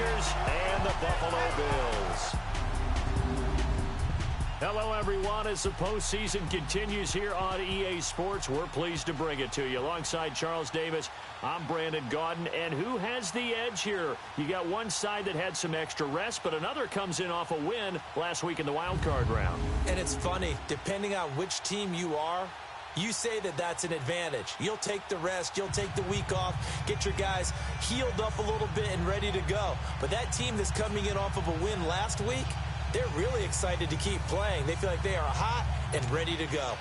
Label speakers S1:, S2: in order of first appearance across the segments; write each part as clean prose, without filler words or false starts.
S1: Chargers and the Buffalo Bills. Hello, everyone. As the postseason continues here on EA Sports, we're pleased to bring it to you. Alongside Charles Davis, I'm Brandon Gaudin. And who has the edge here? You got one side that had some extra rest, but another comes in off a win last week in the wild card round.
S2: And it's funny, depending on which team you are, you say that that's an advantage. You'll take the rest. You'll take the week off. Get your guys healed up a little bit and ready to go. But that team that's coming in off of a win last week, they're really excited to keep playing. They feel like they are hot and ready to go.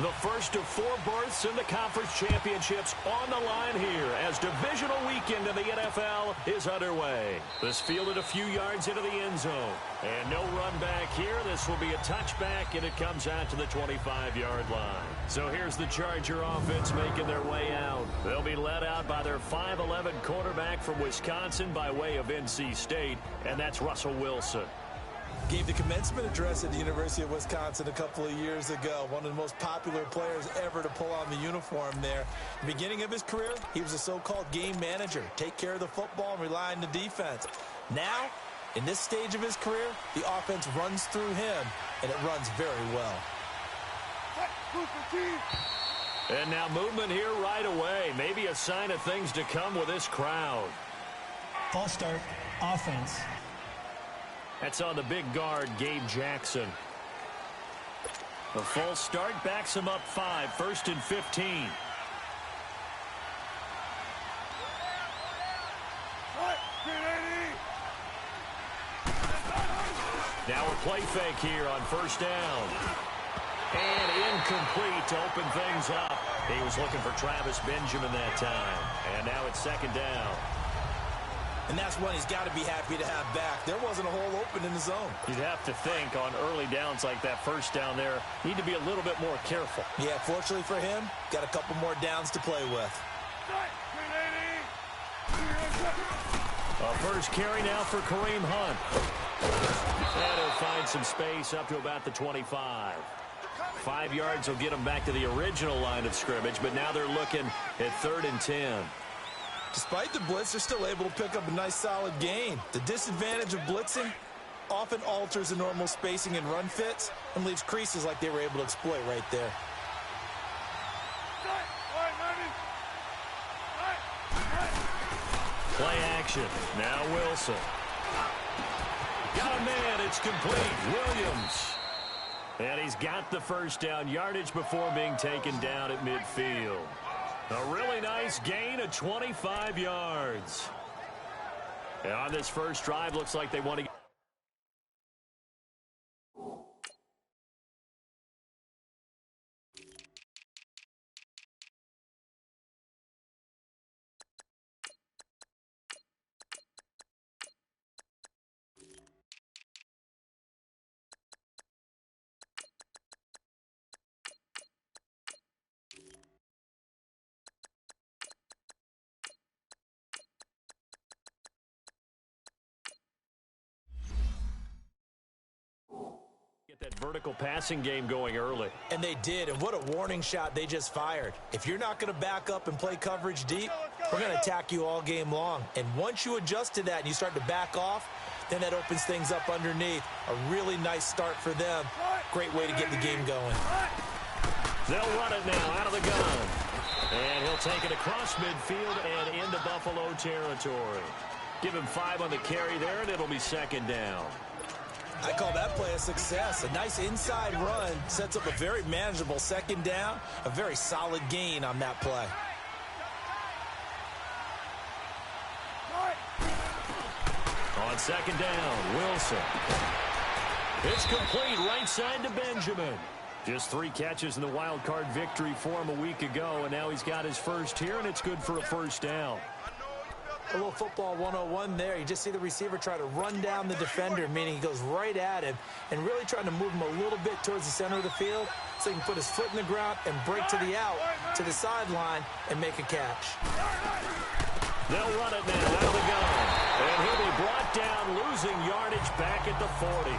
S1: The first of 4 berths in the conference championships on the line here as divisional weekend of the NFL is underway. This fielded a few yards into the end zone. And no run back here. This will be a touchback, and it comes out to the 25-yard line. So here's the Charger offense making their way out. They'll be led out by their 5'11 quarterback from Wisconsin by way of NC State, and that's Russell Wilson.
S2: Gave the commencement address at the University of Wisconsin a couple of years ago. One of the most popular players ever to pull on the uniform there. The beginning of his career, he was a so-called game manager. Take care of the football and rely on the defense. Now, in this stage of his career, the offense runs through him, and it runs very well.
S1: And now movement here right away. Maybe a sign of things to come with this crowd.
S3: False start, offense.
S1: That's on the big guard, Gabe Jackson. The false start backs him up 5, 1st and 15. Now a play fake here on 1st down. And incomplete to open things up. He was looking for Travis Benjamin that time. And now it's 2nd down.
S2: And that's one he's got to be happy to have back. There wasn't a hole open in the zone.
S1: You'd have to think on early downs like that 1st down there, need to be a little bit more careful.
S2: Yeah, fortunately for him, got a couple more downs to play with.
S1: A first carry now for Kareem Hunt. And he'll find some space up to about the 25. 5 yards will get him back to the original line of scrimmage, but now they're looking at 3rd and 10.
S2: Despite the blitz, they're still able to pick up a nice solid gain. The disadvantage of blitzing often alters the normal spacing and run fits and leaves creases like they were able to exploit right there.
S1: Play action. Now Wilson. Got a man. It's complete. Williams. And he's got the 1st down yardage before being taken down at midfield. A really nice gain of 25 yards. And on this first drive, looks like they want to get that vertical passing game going early.
S2: And they did, and what a warning shot they just fired. If you're not going to back up and play coverage deep, we're going to attack you all game long. And once you adjust to that and you start to back off, then that opens things up underneath. A really nice start for them. Great way to get the game going.
S1: They'll run it now out of the gun. And he'll take it across midfield and into Buffalo territory. Give him 5 on the carry there, and it'll be 2nd down.
S2: I call that play a success. A nice inside run sets up a very manageable 2nd down. A very solid gain on that play.
S1: On 2nd down, Wilson. It's complete right side to Benjamin. Just 3 catches in the wild card victory for him a week ago, and now he's got his first here, and it's good for a 1st down.
S2: A little football 101 there. You just see the receiver try to run down the defender, meaning he goes right at him and really trying to move him a little bit towards the center of the field so he can put his foot in the ground and break to the out, to the sideline, and make a catch.
S1: They'll run it now out of the gun. And he'll be brought down, losing yardage back at the 40.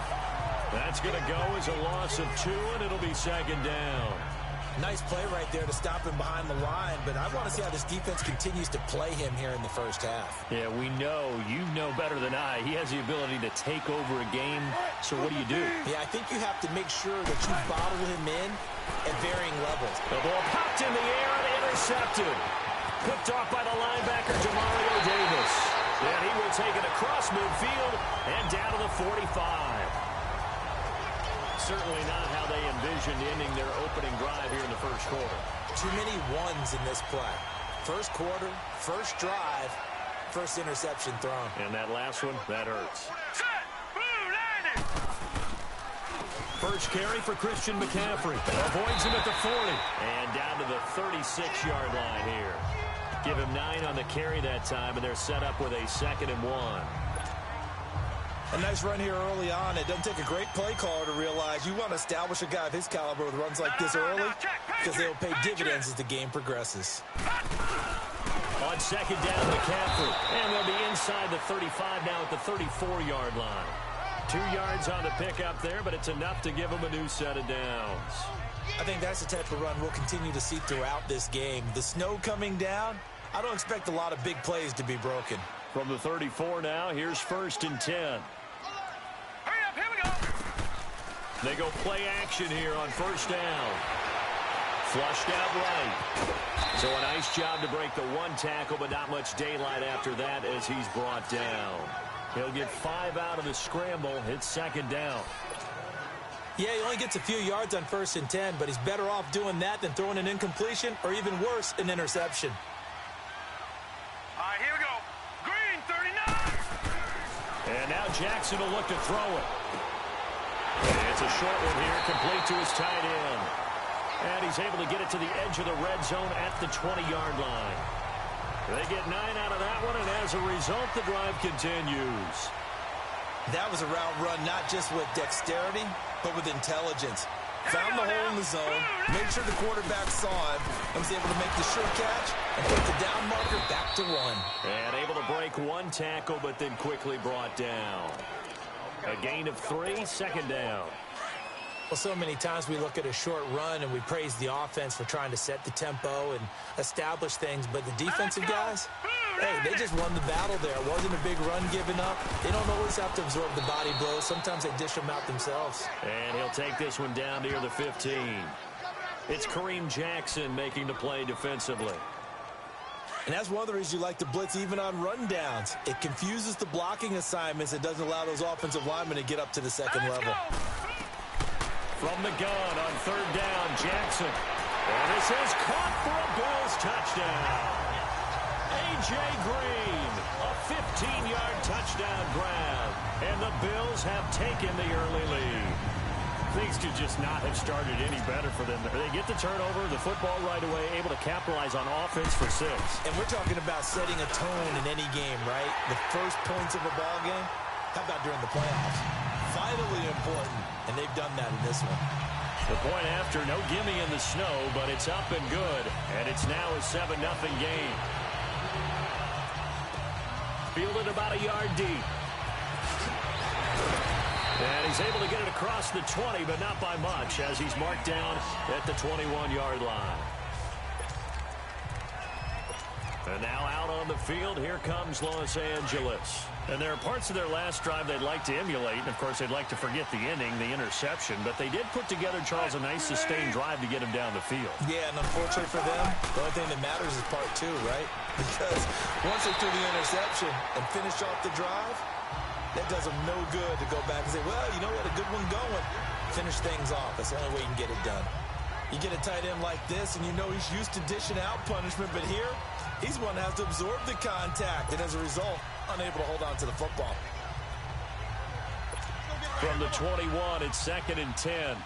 S1: That's going to go as a loss of 2, and it'll be 2nd down.
S2: Nice play right there to stop him behind the line, but I want to see how this defense continues to play him here in the first half.
S1: Yeah, we know. You know better than I. He has the ability to take over a game, so what do?
S2: Yeah, I think you have to make sure that you bottle him in at varying levels.
S1: The ball popped in the air and intercepted. Picked off by the linebacker, Demario Davis. And he will take it across midfield and down to the 45. Certainly not how they envisioned ending their opening drive here in the first quarter.
S2: Too many ones in this play. First quarter, first drive, first interception thrown.
S1: And that last one, that hurts. First carry for Christian McCaffrey. Avoids him at the 40. And down to the 36-yard line here. Give him 9 on the carry that time, and they're set up with a 2nd and 1.
S2: A nice run here early on. It doesn't take a great play caller to realize you want to establish a guy of his caliber with runs like this early because they'll pay dividends as the game progresses.
S1: On 2nd down, McCaffrey. And they'll be inside the 35 now at the 34-yard line. 2 yards on the pickup there, but it's enough to give them a new set of downs.
S2: I think that's the type of run we'll continue to see throughout this game. The snow coming down, I don't expect a lot of big plays to be broken.
S1: From the 34 now, here's 1st and 10.
S4: Here we go.
S1: They go play action here on 1st down. Flushed out right. So a nice job to break the 1 tackle, but not much daylight after that as he's brought down. He'll get 5 out of the scramble. It's 2nd down.
S2: Yeah, he only gets a few yards on 1st and 10, but he's better off doing that than throwing an incompletion or even worse, an interception.
S4: All right, here we go. Green, 39.
S1: And now Jackson will look to throw it. And it's a short one here, complete to his tight end. And he's able to get it to the edge of the red zone at the 20-yard line. They get 9 out of that one, and as a result, the drive continues.
S2: That was a route run not just with dexterity, but with intelligence. Found the hole in the zone, made sure the quarterback saw him, and was able to make the sure catch and put the down marker back to 1.
S1: And able to break 1 tackle, but then quickly brought down. A gain of 3, 2nd down.
S2: Well, so many times we look at a short run and we praise the offense for trying to set the tempo and establish things, but the defensive guys, hey, they just won the battle there. It wasn't a big run given up. They don't always have to absorb the body blows. Sometimes they dish them out themselves.
S1: And he'll take this one down near the 15. It's Kareem Jackson making the play defensively.
S2: And that's one of the reasons you like to blitz even on rundowns. It confuses the blocking assignments. It doesn't allow those offensive linemen to get up to the second level.
S1: From the gun on 3rd down, Jackson. And this is caught for a Bills touchdown. A.J. Green, a 15-yard touchdown grab. And the Bills have taken the early lead. Things could just not have started any better for them. They get the turnover, the football right away, able to capitalize on offense for 6.
S2: And we're talking about setting a tone in any game, right? The first points of a ball game. How about during the playoffs? Vitally important, and they've done that in this one.
S1: The point after, no gimme in the snow, but it's up and good, and it's now a 7-0 game. Fielded about a yard deep. And he's able to get it across the 20, but not by much, as he's marked down at the 21-yard line. And now out on the field, here comes Los Angeles. And there are parts of their last drive they'd like to emulate. And, of course, they'd like to forget the inning, the interception. But they did put together, Charles, a nice sustained drive to get him down the field.
S2: Yeah, and unfortunately for them, the only thing that matters is part 2, right? Because once they threw the interception and finished off the drive, that does them no good to go back and say, well, you know what, a good one going. Finish things off. That's the only way you can get it done. You get a tight end like this, and you know he's used to dishing out punishment, but here, he's one that has to absorb the contact, and as a result, unable to hold on to the football.
S1: From the 21, it's 2nd and 10.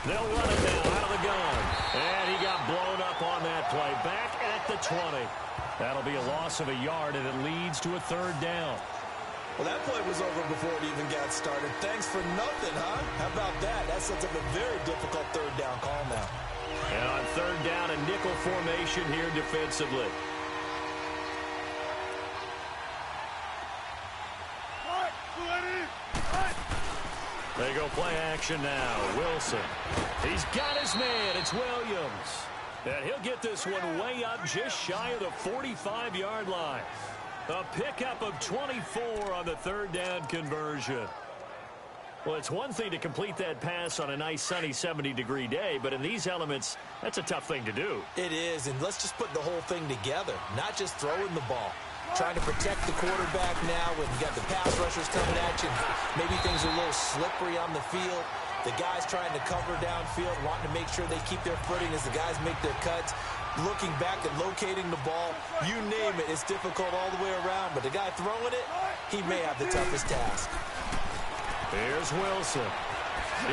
S1: They'll run it now out of the gun. And he got blown up on that play. Back at the 20. That'll be a loss of a yard, and it leads to a 3rd down.
S2: Well, that play was over before it even got started. Thanks for nothing, huh? How about that? That sets up a very difficult 3rd down call now.
S1: And on 3rd down, a nickel formation here defensively. They go play action now. Wilson. He's got his man. It's Williams. And he'll get this one way up just shy of the 45-yard line. A pickup of 24 on the third down conversion. Well, it's one thing to complete that pass on a nice sunny 70-degree day, but in these elements, that's a tough thing to do.
S2: It is, and let's just put the whole thing together, not just throwing the ball. Trying to protect the quarterback now when you got the pass rushers coming at you. Maybe things are a little slippery on the field. The guys trying to cover downfield, wanting to make sure they keep their footing as the guys make their cuts. Looking back and locating the ball, you name it, it's difficult all the way around. But the guy throwing it, he may have the toughest task.
S1: Here's Wilson.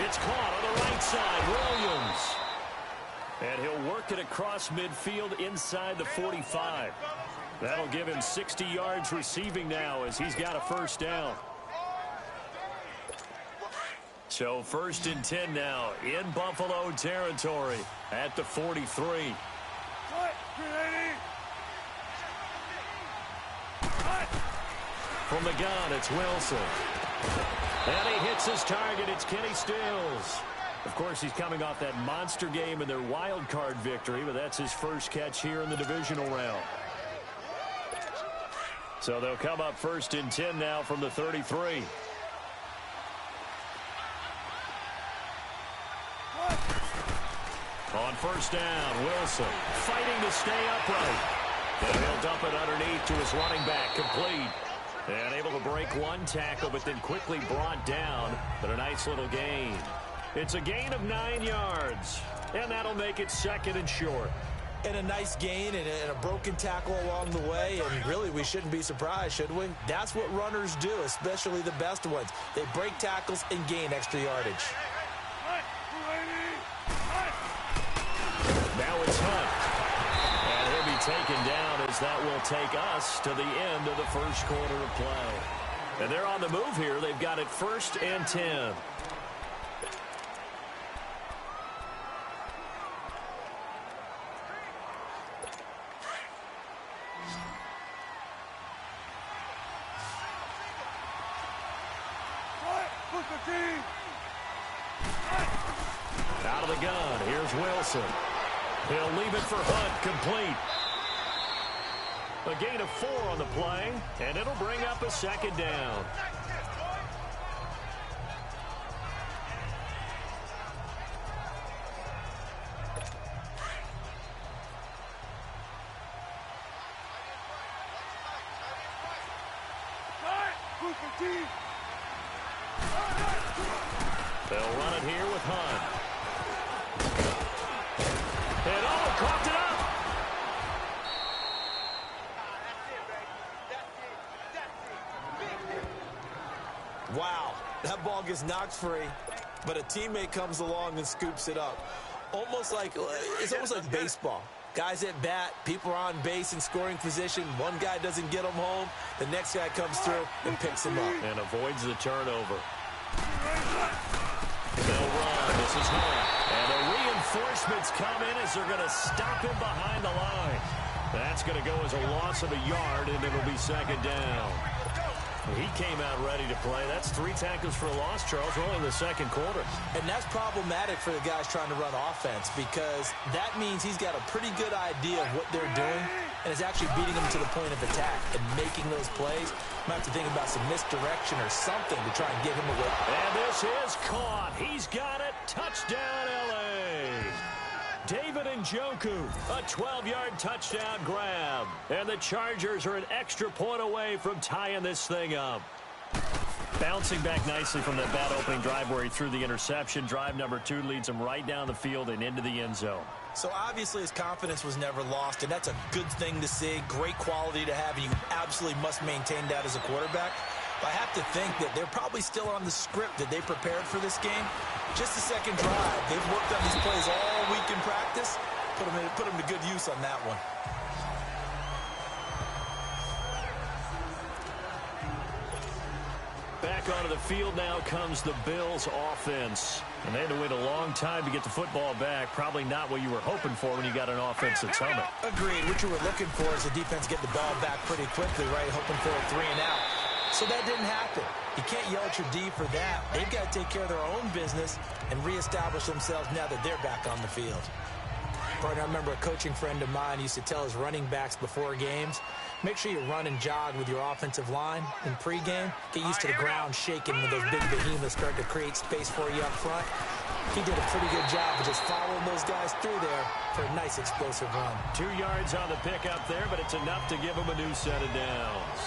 S1: It's caught on the right side. Williams. And he'll work it across midfield inside the 45. That'll give him 60 yards receiving now as he's got a first down. So 1st and 10 now in Buffalo territory at the 43. From the gun, it's Wilson. And he hits his target. It's Kenny Stills. Of course, he's coming off that monster game in their wild card victory, but that's his first catch here in the divisional round. So they'll come up 1st and 10 now from the 33. On 1st down, Wilson fighting to stay upright. And he'll dump it underneath to his running back, complete. And able to break one tackle, but then quickly brought down. But a nice little gain. It's a gain of 9 yards. And that'll make it 2nd and short.
S2: And a nice gain and a broken tackle along the way. And really, we shouldn't be surprised, should we? That's what runners do, especially the best ones. They break tackles and gain extra yardage.
S1: Now it's Hunt. And he'll be taken down as that will take us to the end of the first quarter of play. And they're on the move here. They've got it 1st and 10. Out of the gun, here's Wilson. He'll leave it for Hunt, complete. A gain of 4 on the play, and it'll bring up a 2nd down. They'll run it here with Hunt. And coughed it up.
S2: Wow, that ball gets knocked free, but a teammate comes along and scoops it up. It's almost like baseball. Guys at bat, people are on base in scoring position. One guy doesn't get him home. The next guy comes through and picks him up.
S1: And avoids the turnover. They'll run. This is Hunt. And the reinforcements come in as they're going to stop him behind the line. That's going to go as a loss of a yard, and it'll be 2nd down. He came out ready to play. That's 3 tackles for a loss, Charles. We're only in the 2nd quarter.
S2: And that's problematic for the guys trying to run offense because that means he's got a pretty good idea of what they're doing and is actually beating them to the point of attack and making those plays. Might have to think about some misdirection or something to try and get him away.
S1: And this is caught. He's got it. Touchdown, L.A. David Njoku, a 12-yard touchdown grab. And the Chargers are an extra point away from tying this thing up. Bouncing back nicely from that bad opening drive where he threw the interception. Drive number 2 leads him right down the field and into the end zone.
S2: So obviously his confidence was never lost, and that's a good thing to see. Great quality to have, and you absolutely must maintain that as a quarterback. But I have to think that they're probably still on the script that they prepared for this game. Just the second drive. They've worked on these plays all week in practice. Put them to good use on that one.
S1: Back onto the field now comes the Bills offense. And they had to wait a long time to get the football back. Probably not what you were hoping for when you got an offense that's humming.
S2: Agreed. What you were looking for is the defense get the ball back pretty quickly, right? Hoping for a 3 and out. So that didn't happen. You can't yell at your D for that. They've got to take care of their own business and reestablish themselves now that they're back on the field. Partner, I remember a coaching friend of mine used to tell his running backs before games, make sure you run and jog with your offensive line in pregame. Get used to the ground shaking when those big behemoths start to create space for you up front. He did a pretty good job of just following those guys through there for a nice explosive run.
S1: 2 yards on the pickup there, but it's enough to give him a new set of downs.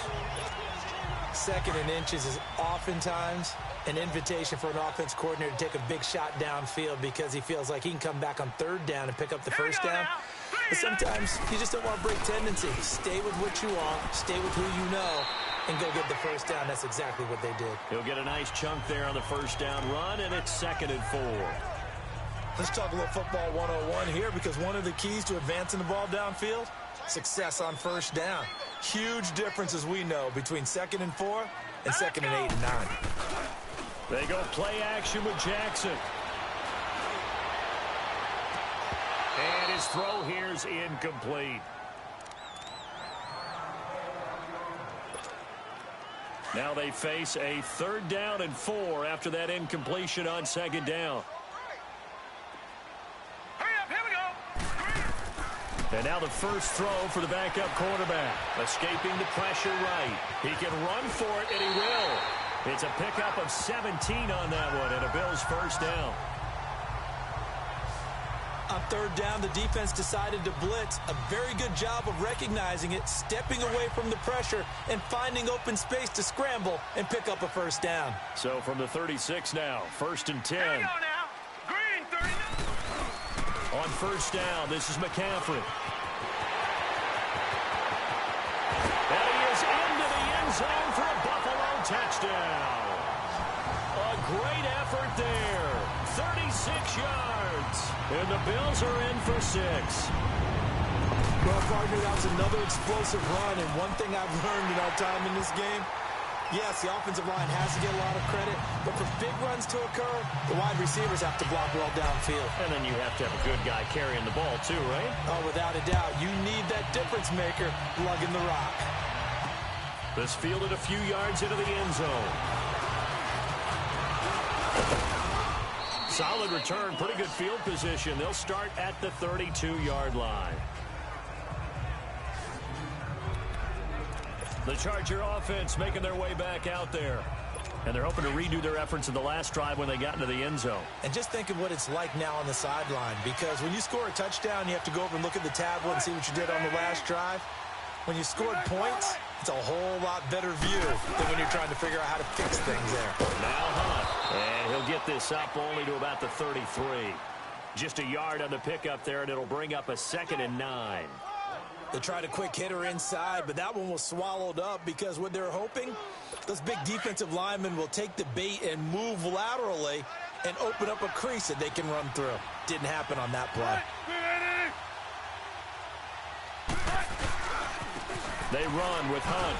S2: 2nd and inches is oftentimes an invitation for an offense coordinator to take a big shot downfield because he feels like he can come back on 3rd down and pick up the first down. But sometimes you just don't want to break tendency. Stay with what you are, stay with who you know, and go get the first down. That's exactly what they did.
S1: He'll get a nice chunk there on the first down run, and it's 2nd and 4.
S2: Let's talk a little football 101 here because one of the keys to advancing the ball downfield, success on first down. Huge difference, as we know, between 2nd and 4 and 2nd and 8 and 9.
S1: They go play action with Jackson. And his throw here's incomplete. Now they face a 3rd down and 4 after that incompletion on 2nd down.
S4: Hurry up, here we go.
S1: And now the first throw for the backup quarterback. Escaping the pressure right. He can run for it, and he will. It's a pickup of 17 on that one, and a Bills first down.
S2: On 3rd down, the defense decided to blitz. A very good job of recognizing it, stepping away from the pressure, and finding open space to scramble and pick up a first down.
S1: So from the 36 now, 1st and 10.
S4: Here we go now. Green, 39.
S1: On first down, this is McCaffrey. And he is into the end zone for a Buffalo touchdown. A great effort there. 36 yards. And the Bills are in for 6.
S2: Well, partner, that was another explosive run, and one thing I've learned in our time in this game, yes, the offensive line has to get a lot of credit, but for big runs to occur, the wide receivers have to block well downfield.
S1: And then you have to have a good guy carrying the ball too, right?
S2: Oh, without a doubt. You need that difference maker lugging the rock.
S1: This fielded a few yards into the end zone. Solid return, pretty good field position. They'll start at the 32-yard line. The Charger offense making their way back out there. And they're hoping to redo their efforts in the last drive when they got into the end zone.
S2: And just think of what it's like now on the sideline, because when you score a touchdown, you have to go over and look at the tablet and see what you did on the last drive. When you scored points, it's a whole lot better view than when you're trying to figure out how to fix things there.
S1: Now Hunt, and he'll get this up only to about the 33. Just a yard on the pickup there, and it'll bring up a 2nd and 9.
S2: They tried a quick hitter inside, but that one was swallowed up because what they're hoping, those big defensive linemen will take the bait and move laterally and open up a crease that they can run through. Didn't happen on that play.
S1: They run with Hunt.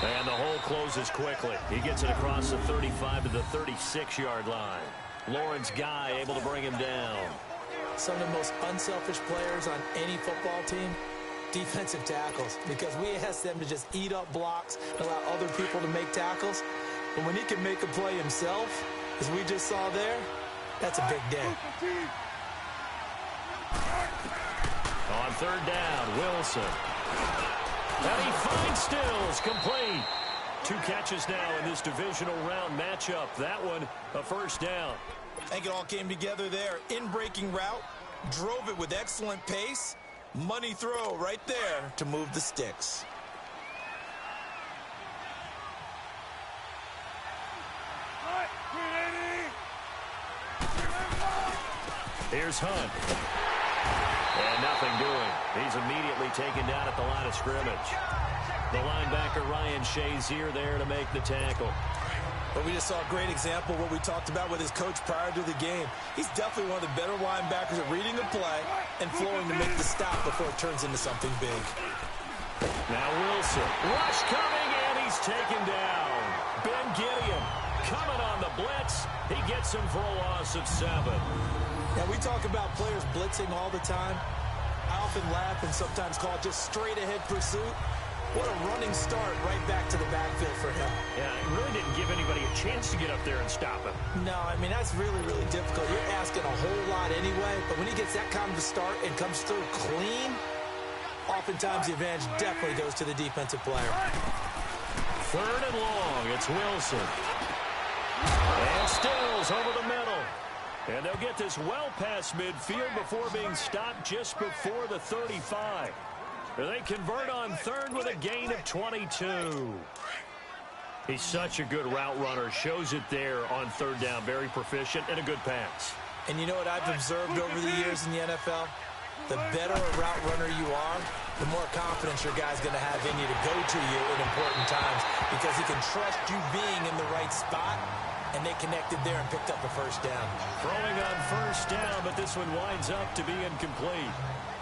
S1: And the hole closes quickly. He gets it across the 35 to the 36-yard line. Lawrence Guy able to bring him down.
S2: Some of the most unselfish players on any football team, defensive tackles, because we ask them to just eat up blocks and allow other people to make tackles. But when he can make a play himself, as we just saw there, that's a big day.
S1: On 3rd down, Wilson. And he finds Stills, complete. 2 catches now in this divisional round matchup. That one, a first down.
S2: I think it all came together there. In-breaking route, drove it with excellent pace. Money throw right there to move the sticks.
S1: Here's Hunt. And nothing doing. He's immediately taken down at the line of scrimmage. The linebacker Ryan Shazier there to make the tackle.
S2: But we just saw a great example of what we talked about with his coach prior to the game. He's definitely one of the better linebackers at reading the play and flowing to make the stop before it turns into something big.
S1: Now Wilson. Rush coming, and he's taken down. Ben Gideon coming on the blitz. He gets him for a loss of 7.
S2: Now, we talk about players blitzing all the time. I often laugh and sometimes call it just straight-ahead pursuit. What a running start right back to the backfield for him.
S1: Yeah, it really didn't give anybody a chance to get up there and stop him.
S2: No, I mean, that's really, really difficult. You're asking a whole lot anyway, but when he gets that kind of a start and comes through clean, oftentimes the advantage definitely goes to the defensive player.
S1: 3rd and long. It's Wilson. And Stills over the middle. And they'll get this well past midfield before being stopped just before the 35. They convert on 3rd with a gain of 22. He's such a good route runner. Shows it there on 3rd down. Very proficient and a good pass.
S2: And you know what I've observed over the years in the NFL? The better a route runner you are, the more confidence your guy's going to have in you to go to you in important times because he can trust you being in the right spot, and they connected there and picked up a 1st down.
S1: Throwing on 1st down, but this one winds up to be incomplete.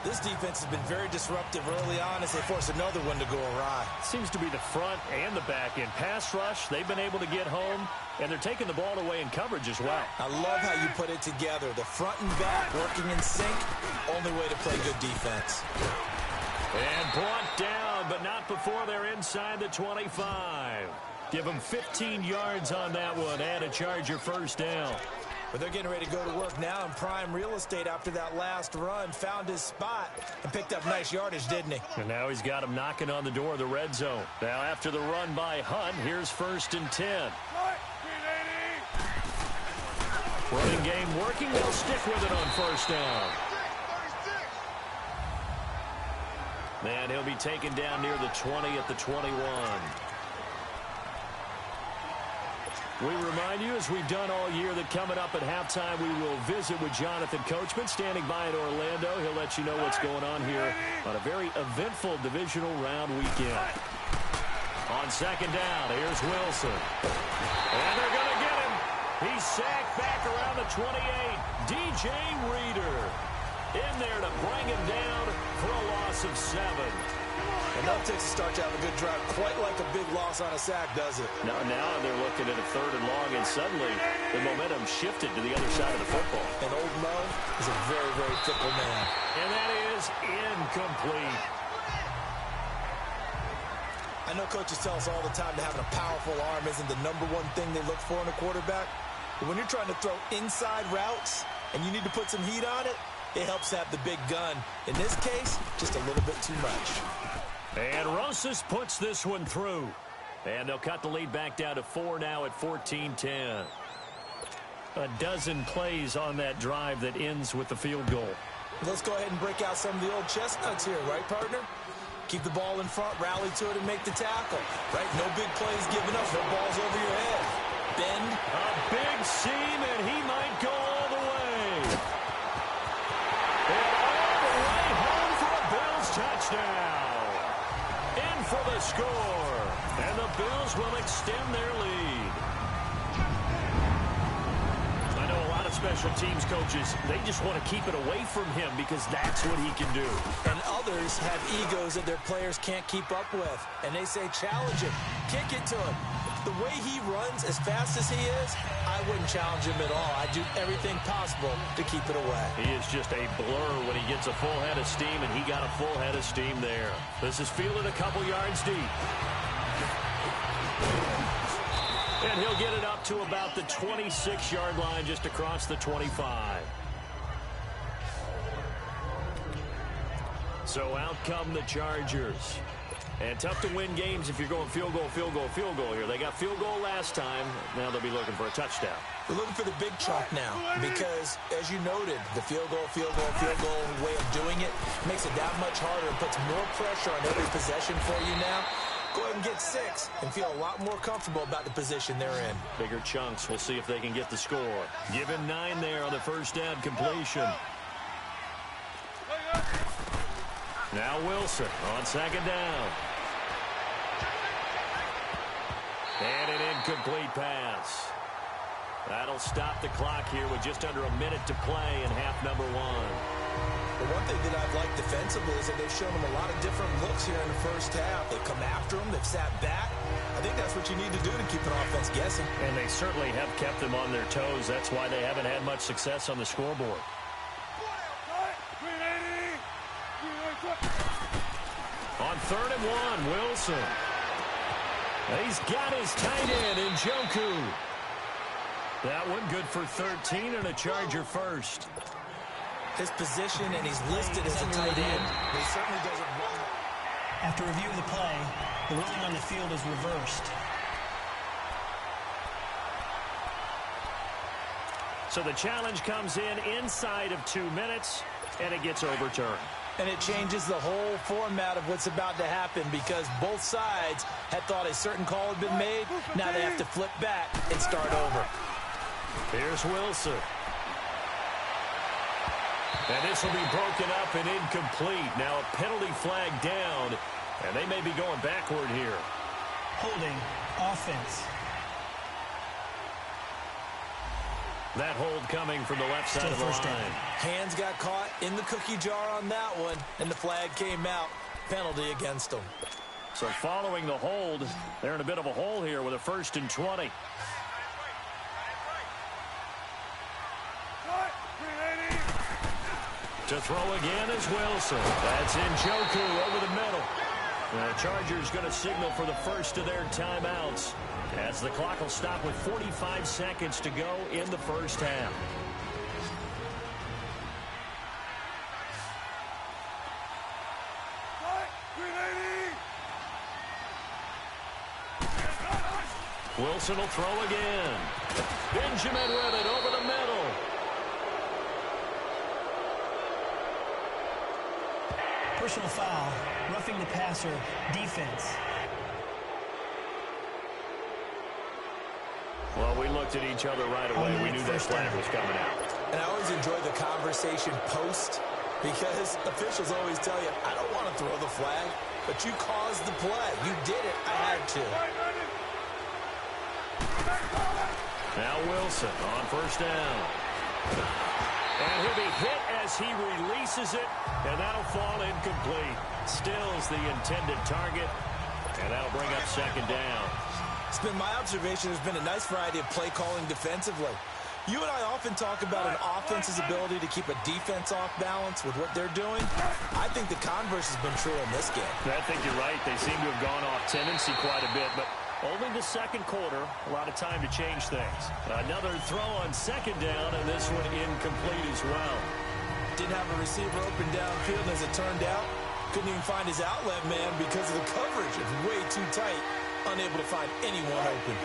S2: This defense has been very disruptive early on as they force another one to go awry.
S1: Seems to be the front and the back end. Pass rush, they've been able to get home, and they're taking the ball away in coverage as well.
S2: I love how you put it together. The front and back working in sync, only way to play good defense.
S1: And brought down, but not before they're inside the 25. Give them 15 yards on that one and a Charger 1st down.
S2: But they're getting ready to go to work now in prime real estate after that last run. Found his spot and picked up nice yardage, didn't he?
S1: And now he's got him knocking on the door of the red zone. Now after the run by Hunt, here's 1st and 10. Running game working. They'll stick with it on 1st down. And he'll be taken down near the 20 at the 21. We remind you, as we've done all year, that coming up at halftime, we will visit with Jonathan Coachman standing by in Orlando. He'll let you know what's going on here on a very eventful divisional round weekend. On 2nd down, here's Wilson. And they're going to get him. He's sacked back around the 28. DJ Reader in there to bring him down for a loss of 7.
S2: And that takes a start to have a good drive. Quite like a big loss on a sack, does it?
S1: Now they're looking at a 3rd and long, and suddenly the momentum shifted to the other side of the football.
S2: And old Mo is a very, very fickle man.
S1: And that is incomplete.
S2: I know coaches tell us all the time that having a powerful arm isn't the #1 thing they look for in a quarterback. But when you're trying to throw inside routes and you need to put some heat on it, it helps have the big gun. In this case, just a little bit too much.
S1: And Rosas puts this one through. And they'll cut the lead back down to 4 now at 14-10. A dozen plays on that drive that ends with the field goal.
S2: Let's go ahead and break out some of the old chestnuts here, right, partner? Keep the ball in front, rally to it, and make the tackle. Right? No big plays given up, no balls over your head. Bend.
S1: A big seam, and he might go all the way. And all the way home for a Bills touchdown. In for the score. And the Bills will extend their lead. I know a lot of special teams coaches, they just want to keep it away from him because that's what he can do.
S2: And others have egos that their players can't keep up with. And they say, challenge him. Kick it to him. The way he runs as fast as he is, I wouldn't challenge him at all. I'd do everything possible to keep it away.
S1: He is just a blur when he gets a full head of steam, and he got a full head of steam there. This is fielded a couple yards deep. And he'll get it up to about the 26-yard line just across the 25. So out come the Chargers. And tough to win games if you're going field goal, field goal, field goal here. They got field goal last time. Now they'll be looking for a touchdown.
S2: We're looking for the big chunk now because, as you noted, the field goal way of doing it makes it that much harder and puts more pressure on every possession for you now. Go ahead and get 6 and feel a lot more comfortable about the position they're in.
S1: Bigger chunks. We'll see if they can get the score. Give him 9 there on the 1st down completion. Now Wilson on 2nd down. And an incomplete pass. That'll stop the clock here with just under a minute to play in half number 1.
S2: The one thing that I've liked defensively is that they've shown them a lot of different looks here in the first half. They've come after them. They've sat back. I think that's what you need to do to keep an offense guessing.
S1: And they certainly have kept them on their toes. That's why they haven't had much success on the On 3rd and 1, Wilson. He's got his tight end in Njoku. That one good for 13 and a Charger first.
S2: His position, and he's listed as a tight end. He certainly doesn't run.
S3: After review of the play, the ruling on the field is reversed.
S1: So the challenge comes in inside of 2 minutes, and it gets overturned.
S2: And it changes the whole format of what's about to happen because both sides had thought a certain call had been made. Now they have to flip back and start over.
S1: Here's Wilson. And this will be broken up and incomplete. Now a penalty flag down, and they may be going backward here.
S3: Holding, offense.
S1: That hold coming from the left side of the line.
S2: Hands got caught in the cookie jar on that one, and the flag came out. Penalty against them.
S1: So following the hold, they're in a bit of a hole here with a 1st and 20. To throw again is Wilson. That's Njoku over the middle. The Chargers going to signal for the first of their timeouts, as the clock will stop with 45 seconds to go in the first half. Wilson will throw again. Benjamin with it over the middle.
S3: Personal foul, roughing the passer, defense.
S1: Well, we looked at each other right away. We knew that flag was coming out.
S2: And I always enjoy the conversation post because officials always tell you, I don't want to throw the flag, but you caused the play. You did it. I had to.
S1: Now Wilson on 1st down. And he'll be hit as he releases it, and that'll fall incomplete. Stills the intended target, and that'll bring up 2nd down.
S2: It's been my observation there's been a nice variety of play calling defensively. You and I often talk about an offense's ability to keep a defense off balance with what they're doing. I think the converse has been true in this game.
S1: I think you're right. They seem to have gone off tendency quite a bit, but only the 2nd quarter, a lot of time to change things. Another throw on 2nd down, and this one incomplete as well.
S2: Didn't have a receiver open downfield, and as it turned out, couldn't even find his outlet man because of the coverage. It's way too tight, unable to find anyone open.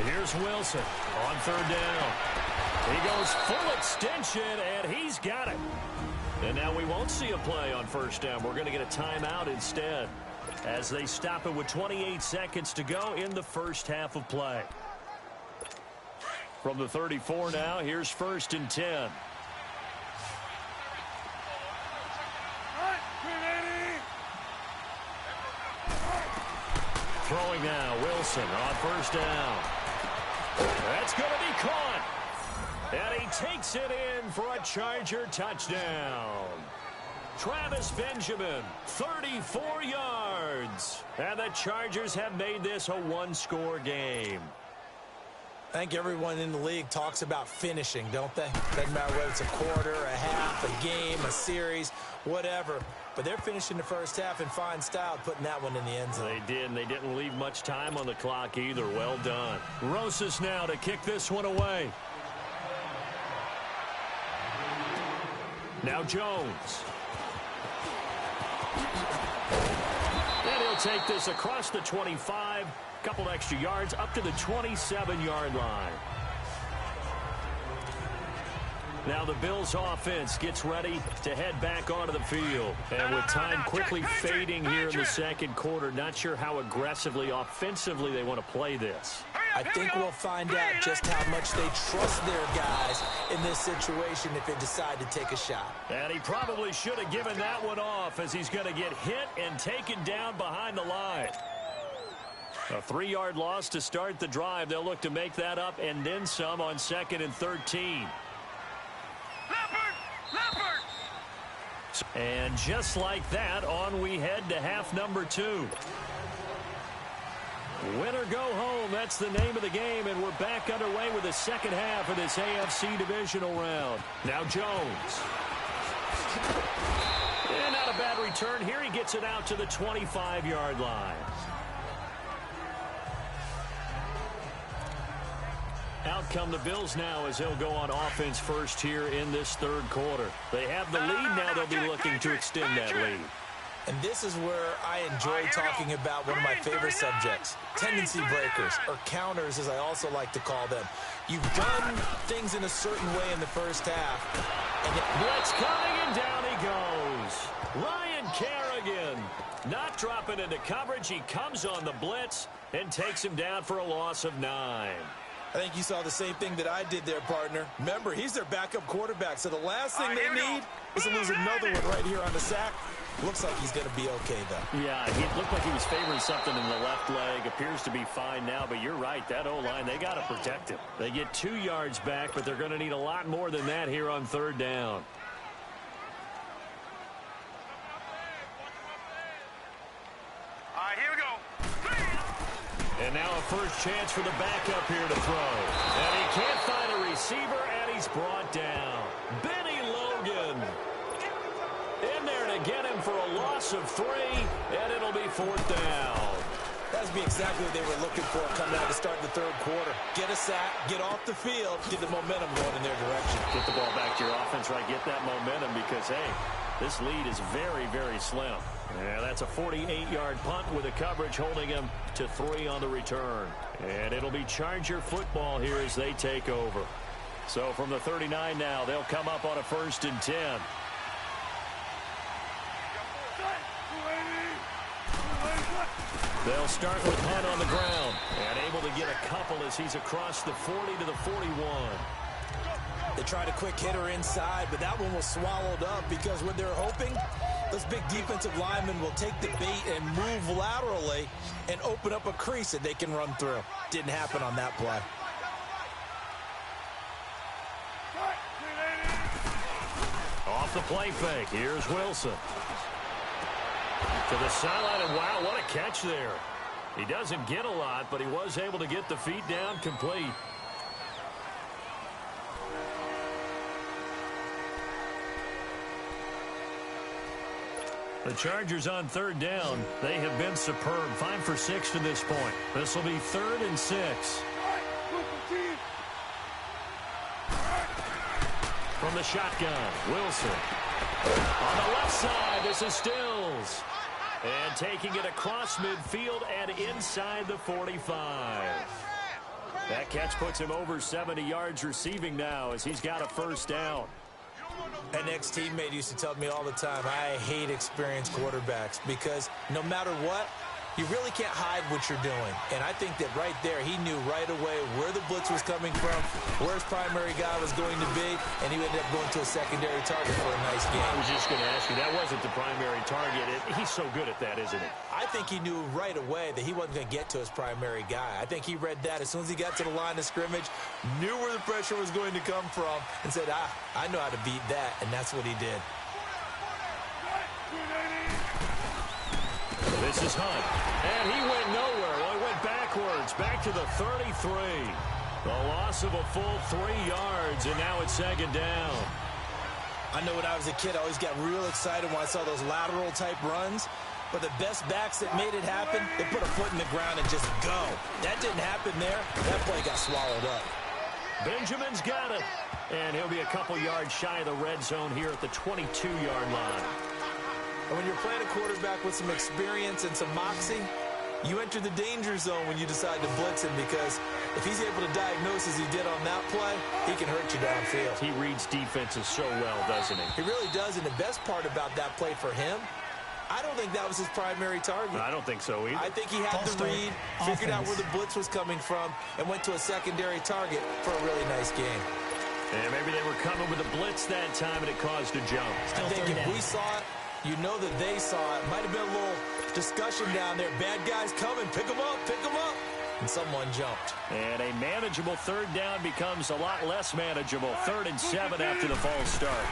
S1: Here's Wilson on 3rd down. He goes full extension, and he's got it. And now we won't see a play on 1st down. We're going to get a timeout instead, as they stop it with 28 seconds to go in the first half of play. From the 34 now, here's 1st and 10. Throwing now, Wilson on 1st down. That's going to be caught. And he takes it in for a Charger touchdown. Travis Benjamin, 34 yards. And the Chargers have made this a one-score game.
S2: I think everyone in the league talks about finishing, don't they? Doesn't matter whether it's a quarter, a half, a game, a series, whatever. But they're finishing the first half in fine style, putting that one in the end zone.
S1: They did, and they didn't leave much time on the clock either. Well done. Rosas now to kick this one away. Now Jones. And he'll take this across the 25. Couple extra yards up to the 27-yard line. Now the Bills offense gets ready to head back onto the field. And with time quickly fading here in the 2nd quarter, not sure how aggressively, offensively they want to play this.
S2: I think we'll find out just how much they trust their guys in this situation if they decide to take a shot.
S1: And he probably should have given that one off, as he's going to get hit and taken down behind the line. A 3-yard loss to start the drive. They'll look to make that up and then some on 2nd and 13. And just like that, on we head to half number 2. Win or go home, that's the name of the game, and we're back underway with the second half of this AFC divisional round. Now Jones. And not a bad return here. He gets it out to the 25-yard line. Out come the Bills now as they'll go on offense first here in this third quarter. They have the lead. Now they'll be looking to extend that lead.
S2: And this is where I enjoy talking about one of my favorite subjects, tendency breakers, or counters as I also like to call them. You've done things in a certain way in the first half. And
S1: blitz coming, and down he goes. Ryan Kerrigan not dropping into coverage. He comes on the blitz and takes him down for a loss of 9.
S2: I think you saw the same thing that I did there, partner. Remember, he's their backup quarterback, so the last thing they need is to lose another one right here on the sack. Looks like he's going to be okay, though.
S1: Yeah, he looked like he was favoring something in the left leg. Appears to be fine now, but you're right. That O-line, they got to protect him. They get 2 yards back, but they're going to need a lot more than that here on third down.
S4: All right, here we go.
S1: And now a first chance for the backup here to throw. And he can't find a receiver, and he's brought down. Benny Logan in there to get him for a loss of 3, and it'll be 4th down.
S2: That's exactly what they were looking for coming out to start the third quarter. Get a sack, get off the field, get the momentum going in their direction.
S1: Get the ball back to your offense, right? Get that momentum because, hey, this lead is very, very slim. Yeah, that's a 48-yard punt with a coverage holding him to 3 on the return. And it'll be Charger football here as they take over. So from the 39 now, they'll come up on a 1st and 10. They'll start with Hunt on the ground and able to get a couple as he's across the 40 to the 41.
S2: They tried a quick hitter inside, but that one was swallowed up because what they're hoping, those big defensive linemen will take the bait and move laterally and open up a crease that they can run through. Didn't happen on that play.
S1: Off the play fake, here's Wilson. To the sideline, and wow, what a catch there. He doesn't get a lot, but he was able to get the feet down complete. The Chargers on third down. They have been superb. 5 for 6 to this point. This will be 3rd and 6. From the shotgun, Wilson. On the left side, this is Stills. And taking it across midfield and inside the 45. That catch puts him over 70 yards receiving now as he's got a 1st down.
S2: An ex-teammate used to tell me all the time, I hate experienced quarterbacks because no matter what, you really can't hide what you're doing. And I think that right there, he knew right away where the blitz was coming from, where his primary guy was going to be, and he ended up going to a secondary target for a nice game.
S1: I was just going to ask you, that wasn't the primary target. He's so good at that, isn't he?
S2: I think he knew right away that he wasn't going to get to his primary guy. I think he read that as soon as he got to the line of scrimmage, knew where the pressure was going to come from, and said, I know how to beat that, and that's what he did.
S1: This is Hunt, and he went nowhere. Well, he went backwards, back to the 33. The loss of a full 3 yards, and now it's 2nd down.
S2: I know when I was a kid, I always got real excited when I saw those lateral-type runs. But the best backs that made it happen, they put a foot in the ground and just go. That didn't happen there. That play got swallowed up.
S1: Benjamin's got it, and he'll be a couple yards shy of the red zone here at the 22-yard line.
S2: And when you're playing a quarterback with some experience and some moxie, you enter the danger zone when you decide to blitz him because if he's able to diagnose as he did on that play, he can hurt you downfield.
S1: He reads defenses so well, doesn't he?
S2: He really does, and the best part about that play for him, I don't think that was his primary target.
S1: I don't think so either.
S2: I think he had the read, figured out where the blitz was coming from, and went to a secondary target for a really nice game.
S1: And maybe they were coming with a blitz that time, and it caused a jump.
S2: I think if we saw it, you know that they saw it. Might have been a little discussion down there. Bad guys coming. Pick them up. Pick them up. And someone jumped.
S1: And a manageable 3rd down becomes a lot less manageable. 3rd and 7 after the false start.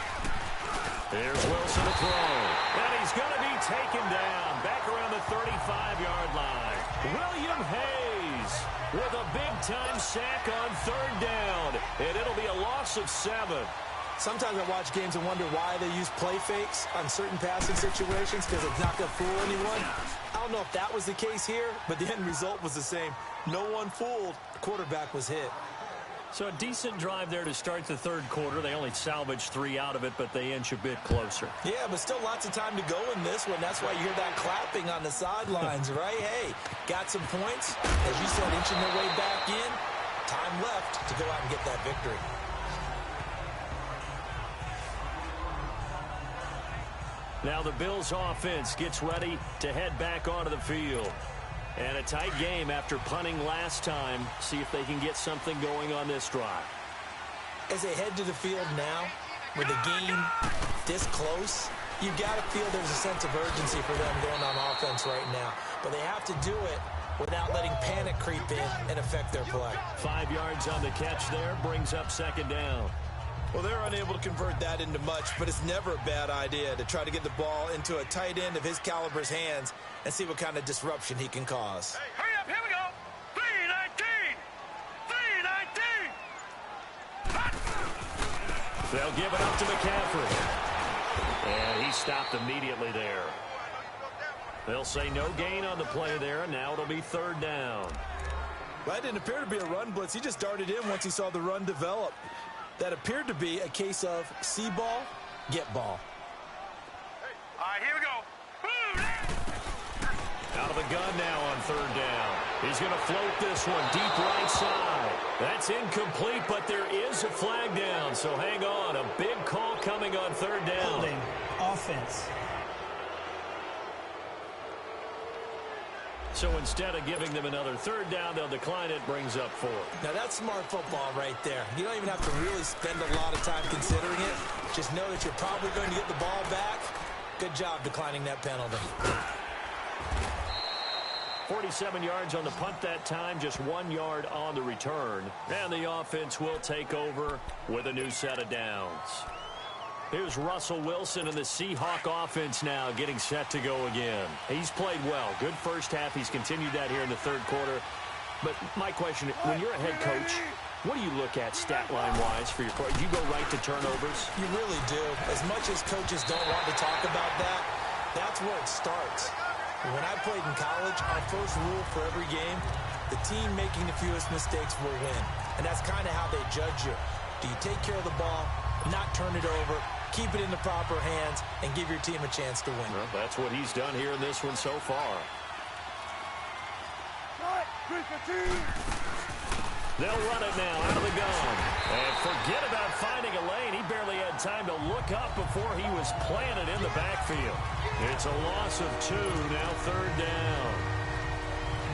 S1: There's Wilson to throw. And he's going to be taken down. Back around the 35-yard line. William Hayes with a big-time sack on 3rd down. And it'll be a loss of 7.
S2: Sometimes I watch games and wonder why they use play fakes on certain passing situations because it's not going to fool anyone. I don't know if that was the case here, but the end result was the same. No one fooled. The quarterback was hit.
S1: So a decent drive there to start the third quarter. They only salvaged 3 out of it, but they inch a bit closer.
S2: Yeah, but still lots of time to go in this one. That's why you hear that clapping on the sidelines, right? Hey, got some points. As you said, inching their way back in. Time left to go out and get that victory.
S1: Now the Bills offense gets ready to head back onto the field. And a tight game after punting last time. See if they can get something going on this drive.
S2: As they head to the field now, with the game this close, you've got to feel there's a sense of urgency for them going on offense right now. But they have to do it without letting panic creep in and affect their play.
S1: 5 yards on the catch there, brings up second down.
S2: Well, they're unable to convert that into much, but it's never a bad idea to try to get the ball into a tight end of his caliber's hands and see what kind of disruption he can cause.
S4: Hey, hurry up, here we go. 3-19. 3-19.
S1: They'll give it up to McCaffrey. And he stopped immediately there. They'll say no gain on the play there, and now it'll be third down.
S2: Well, that didn't appear to be a run blitz. He just darted in once he saw the run develop. That appeared to be a case of see ball, get ball.
S4: All right, here we go.
S1: Out of the gun now on third down. He's going to float this one deep right side. That's incomplete, but there is a flag down, so hang on. A big call coming on third down.
S3: Holding offense.
S1: So instead of giving them another third down, they'll decline it, brings up 4.
S2: Now that's smart football right there. You don't even have to really spend a lot of time considering it. Just know that you're probably going to get the ball back. Good job declining that penalty.
S1: 47 yards on the punt that time, just 1 yard on the return. And the offense will take over with a new set of downs. Here's Russell Wilson and the Seahawk offense now getting set to go again. He's played well. Good first half. He's continued that here in the third quarter. But my question, when you're a head coach, what do you look at stat line-wise for your coach? Do you go right to turnovers?
S2: You really do. As much as coaches don't want to talk about that, that's where it starts. When I played in college, our first rule for every game, the team making the fewest mistakes will win. And that's kind of how they judge you. Do you take care of the ball, not turn it over, keep it in the proper hands, and give your team a chance to win?
S1: Well, that's what he's done here in this one so far. They'll run it now out of the gun. And forget about finding a lane. He barely had time to look up before he was planted in the backfield. It's a loss of 2, now third down.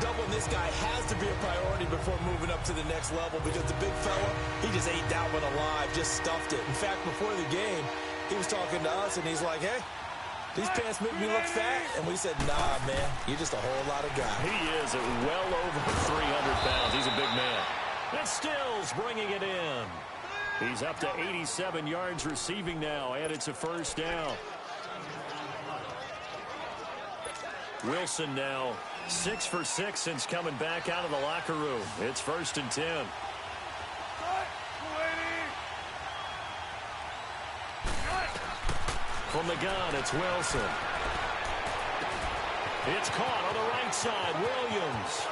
S2: Doubling this guy has to be a priority before moving up to the next level because the big fella, he just ate that one alive, just stuffed it. In fact, before the game, he was talking to us, and he's like, hey, these pants make me look fat. And we said, nah, man, you're just a whole lot of guy.
S1: He is at well over 300 pounds. He's a big man. And Stills bringing it in. He's up to 87 yards receiving now, and it's a first down. Wilson now 6 for 6 since coming back out of the locker room. It's 1st and 10. From the gun, it's Wilson. It's caught on the right side. Williams.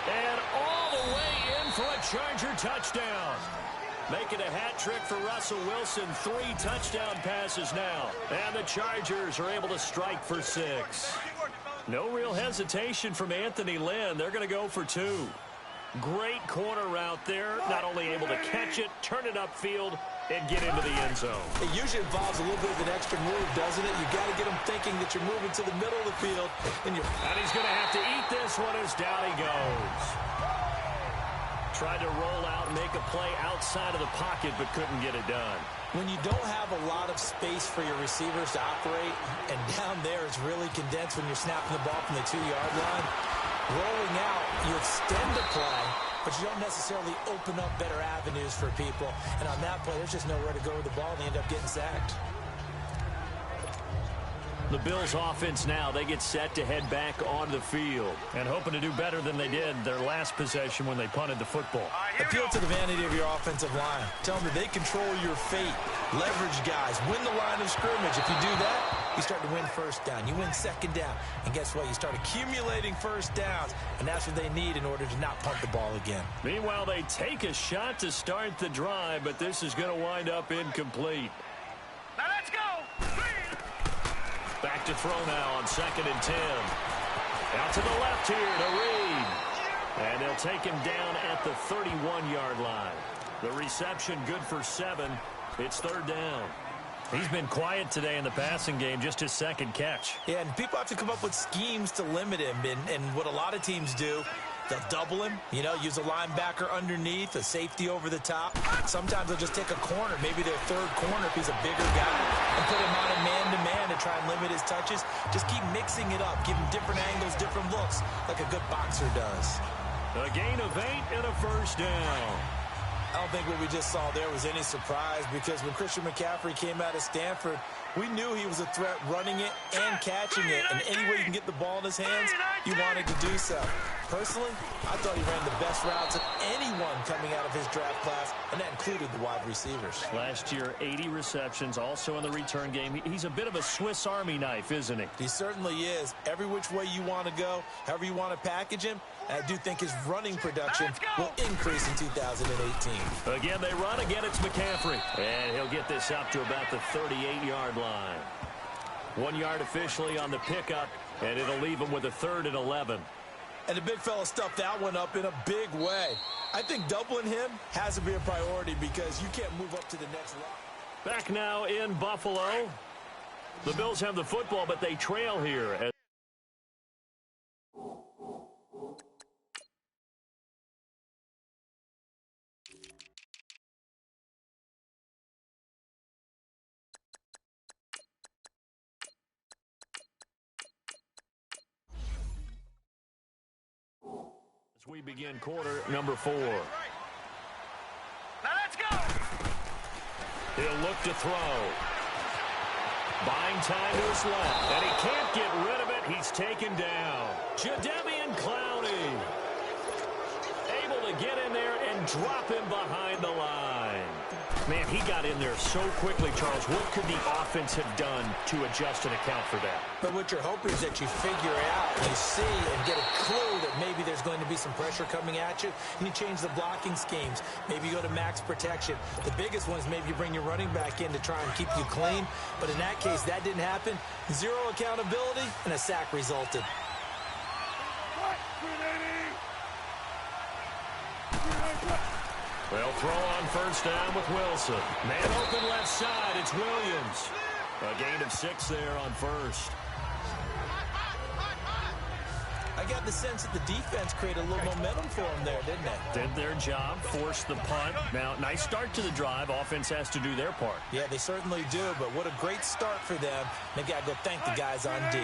S1: And all the way in for a Charger touchdown. Making a hat trick for Russell Wilson. 3 touchdown passes now. And the Chargers are able to strike for 6. No real hesitation from Anthony Lynn. They're going to go for 2. Great corner route there. Not only able to catch it, turn it upfield, and get into the end zone.
S2: It usually involves a little bit of an extra move, doesn't it? You got to get him thinking that you're moving to the middle of the field. And
S1: he's going to have to eat this one as down he goes. Tried to roll out and make a play outside of the pocket, but couldn't get it done.
S2: When you don't have a lot of space for your receivers to operate, and down there it's really condensed when you're snapping the ball from the 2-yard line, rolling out, you extend the play, but you don't necessarily open up better avenues for people. And on that play, there's just nowhere to go with the ball, and they end up getting sacked.
S1: The Bills offense now, they get set to head back onto the field. And hoping to do better than they did their last possession when they punted the football.
S2: Appeal to the vanity of your offensive line. Tell them that they control your fate. Leverage guys. Win the line of scrimmage. If you do that, you start to win first down. You win second down. And guess what? You start accumulating first downs. And that's what they need in order to not punt the ball again.
S1: Meanwhile, they take a shot to start the drive, but this is going to wind up incomplete.
S4: Now let's go.
S1: Back to throw now on 2nd and 10. Out to the left here to Reed. And they'll take him down at the 31-yard line. The reception good for 7. It's 3rd down. He's been quiet today in the passing game, just his 2nd catch.
S2: Yeah, and people have to come up with schemes to limit him. And what a lot of teams do, they'll double him, use a linebacker underneath, a safety over the top. Sometimes they'll just take a corner, maybe their 3rd corner if he's a bigger guy, and put him on a man-to-man to try and limit his touches. Just keep mixing it up, give him different angles, different looks, like a good boxer does.
S1: A gain of 8 and a 1st down.
S2: I don't think what we just saw there was any surprise, because when Christian McCaffrey came out of Stanford, we knew he was a threat running it and catching it. And any way you can get the ball in his hands, you wanted to do so. Personally, I thought he ran the best routes of anyone coming out of his draft class, and that included the wide receivers.
S1: Last year, 80 receptions, also in the return game. He's a bit of a Swiss Army knife, isn't he?
S2: He certainly is. Every which way you want to go, however you want to package him, I do think his running production will increase in 2018.
S1: Again, they run. Again, it's McCaffrey. And he'll get this up to about the 38-yard line. 1 yard officially on the pickup, and it'll leave him with a 3rd and 11.
S2: And the big fella stuffed that one up in a big way. I think doubling him has to be a priority, because you can't move up to the next level.
S1: Back now in Buffalo. The Bills have the football, but they trail here. We begin quarter number 4.
S4: Now let's go.
S1: He'll look to throw. Buying time to his left. And he can't get rid of it. He's taken down. Jadeveon Clowney. Able to get in there and drop him behind the line. Man, he got in there so quickly, Charles. What could the offense have done to adjust and account for that?
S2: But what you're hoping is that you figure it out, you see and get a clue that maybe there's going to be some pressure coming at you, and you change the blocking schemes. Maybe you go to max protection. The biggest one is maybe you bring your running back in to try and keep you clean. But in that case, that didn't happen. 0 accountability, and a sack resulted.
S1: They'll throw on 1st down with Wilson. Man open left side, it's Williams. A gain of 6 there on 1st.
S2: I got the sense that the defense created a little momentum for them there, didn't they?
S1: Did their job, forced the punt. Now, nice start to the drive. Offense has to do their part.
S2: Yeah, they certainly do, but what a great start for them. They got to go thank the guys on D.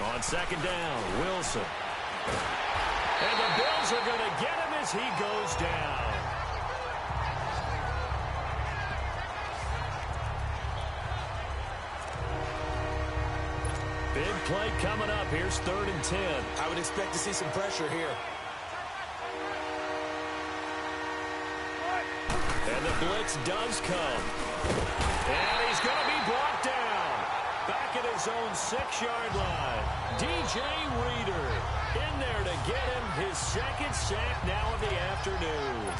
S1: On 2nd down, Wilson. And the Bills are going to get him as he goes down. Big play coming up. Here's 3rd and 10.
S2: I would expect to see some pressure here.
S1: And the blitz does come. And he's going to be brought down. Back at his own 6-yard line. DJ Reader in there to get him his 2nd sack now of the afternoon.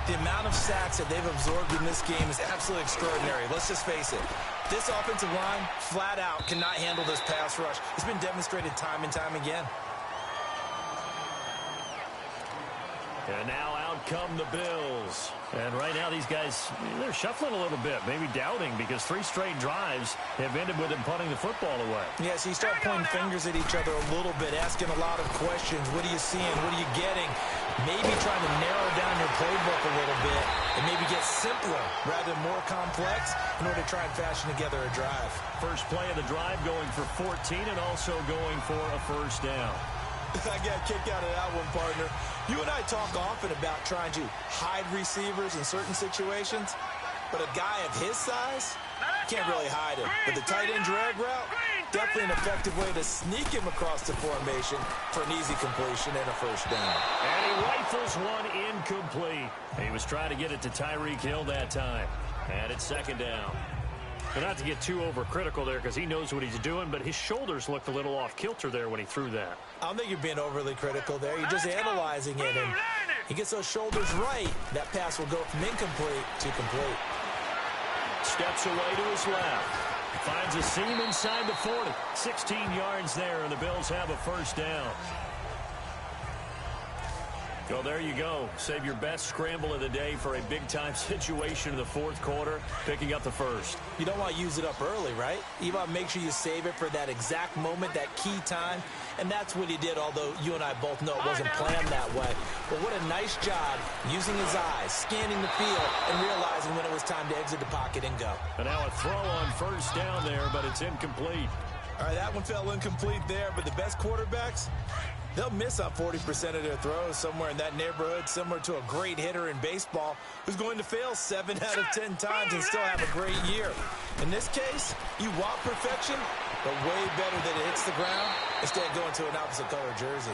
S2: The amount of sacks that they've absorbed in this game is absolutely extraordinary. Let's just face it. This offensive line, flat out, cannot handle this pass rush. It's been demonstrated time and time again.
S1: And now out come the Bills. And right now these guys, they're shuffling a little bit, maybe doubting, because 3 straight drives have ended with them punting the football away.
S2: Yeah, so you start pointing fingers at each other a little bit, asking a lot of questions. What are you seeing? What are you getting? Maybe trying to narrow down your playbook a little bit and maybe get simpler rather than more complex in order to try and fashion together a drive.
S1: First play of the drive going for 14 and also going for a 1st down.
S2: I got a kick out of that one, partner. You and I talk often about trying to hide receivers in certain situations, but a guy of his size, Can't really hide it. But the tight end drag route, definitely an effective way to sneak him across the formation for an easy completion and a first down.
S1: And he rifles one incomplete. He was trying to get it to Tyreek Hill that time. And it's second down. But not to get too overcritical there because he knows what he's doing, but his shoulders looked a little off kilter there when he threw that.
S2: I don't think you're being overly critical there. You're just analyzing it, and he gets those shoulders right. That pass will go from incomplete to complete.
S1: Steps away to his left. Finds a seam inside the 40. 16 yards there, and the Bills have a first down. Well, there you go. Save your best scramble of the day for a big-time situation in the fourth quarter, picking up the first.
S2: You don't want to use it up early, right? You want to make sure you save it for that exact moment, that key time, and that's what he did, although you and I both know it wasn't planned that way. But what a nice job using his eyes, scanning the field, and realizing when it was time to exit the pocket and go.
S1: And now a throw on first down there, but it's incomplete.
S2: All right, that one fell incomplete there, but the best quarterbacks, they'll miss on 40% of their throws, somewhere in that neighborhood, similar to a great hitter in baseball who's going to fail 7 out of 10 times and still have a great year. In this case, you want perfection, but way better that it hits the ground instead of going to an opposite color jersey.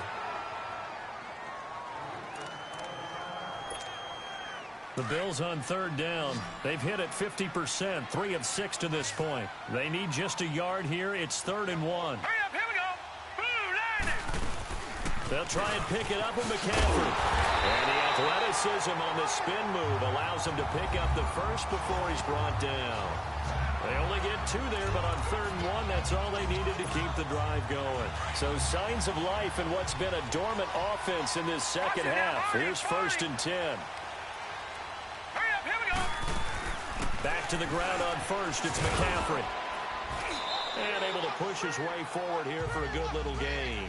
S1: The Bills on third down. They've hit it 50%, 3 of 6 to this point. They need just a yard here. It's 3rd and 1.
S4: Hurry up, here we go. Blue line it.
S1: They'll try and pick it up with McCaffrey. And the athleticism on the spin move allows him to pick up the first before he's brought down. They only get 2 there, but on 3rd and 1, that's all they needed to keep the drive going. So signs of life in what's been a dormant offense in this second half. Here's 1st and 10. Back to the ground on first, it's McCaffrey. And able to push his way forward here for a good little gain.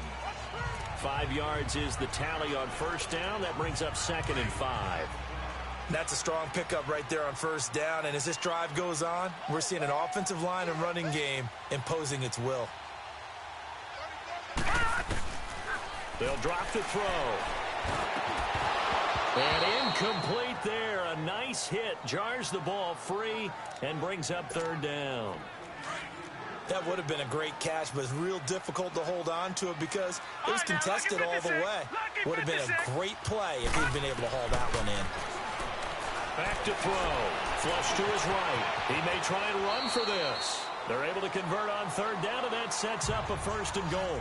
S1: 5 yards is the tally on first down. That brings up 2nd and 5.
S2: That's a strong pickup right there on first down. And as this drive goes on, we're seeing an offensive line and running game imposing its will.
S1: They'll drop the throw. And incomplete there. A nice hit. Jars the ball free and brings up 3rd down.
S2: That would have been a great catch, but it's real difficult to hold on to it because it was contested all the way. Would have been a great play if he'd been able to haul that one in.
S1: Back to throw. Flush to his right. He may try and run for this. They're able to convert on 3rd down, and that sets up a 1st and goal.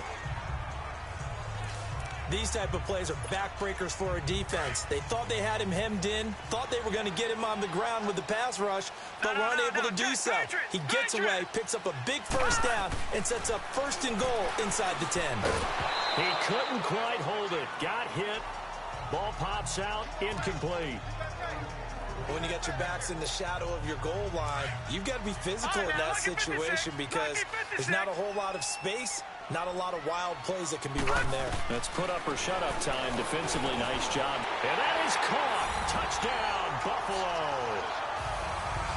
S2: These type of plays are backbreakers for a defense. They thought they had him hemmed in, thought they were going to get him on the ground with the pass rush, but were unable to do so. He gets away, picks up a big first down, and sets up 1st and goal inside the 10.
S1: He couldn't quite hold it. Got hit. Ball pops out. Incomplete.
S2: When you got your backs in the shadow of your goal line, you've got to be physical in that situation because there's not a whole lot of space. Not a lot of wild plays that can be run there.
S1: That's put up or shut up time. Defensively, nice job. And that is caught. Touchdown, Buffalo.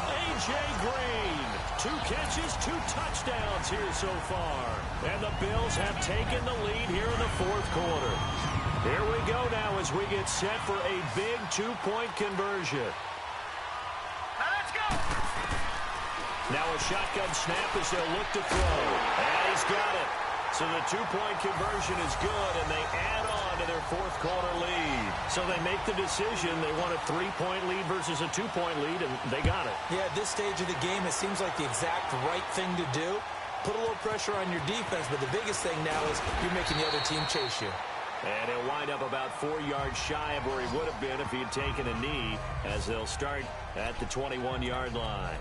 S1: A.J. Green. 2 catches, 2 touchdowns here so far. And the Bills have taken the lead here in the 4th quarter. Here we go now as we get set for a big 2-point conversion.
S4: Now let's go.
S1: Now a shotgun snap as they'll look to throw. And he's got it. So the 2-point conversion is good, and they add on to their 4th quarter lead. So they make the decision. They want a 3-point lead versus a 2-point lead, and they got it.
S2: Yeah, at this stage of the game, it seems like the exact right thing to do. Put a little pressure on your defense, but the biggest thing now is you're making the other team chase you.
S1: And he'll wind up about 4 yards shy of where he would have been if he had taken a knee, as they'll start at the 21-yard line.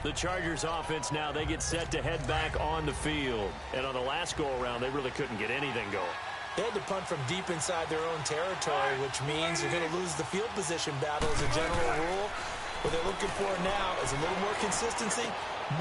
S1: The Chargers offense now, they get set to head back on the field. And on the last go-around, they really couldn't get anything going.
S2: They had to punt from deep inside their own territory, which means you're going to lose the field position battle as a general rule. What they're looking for now is a little more consistency,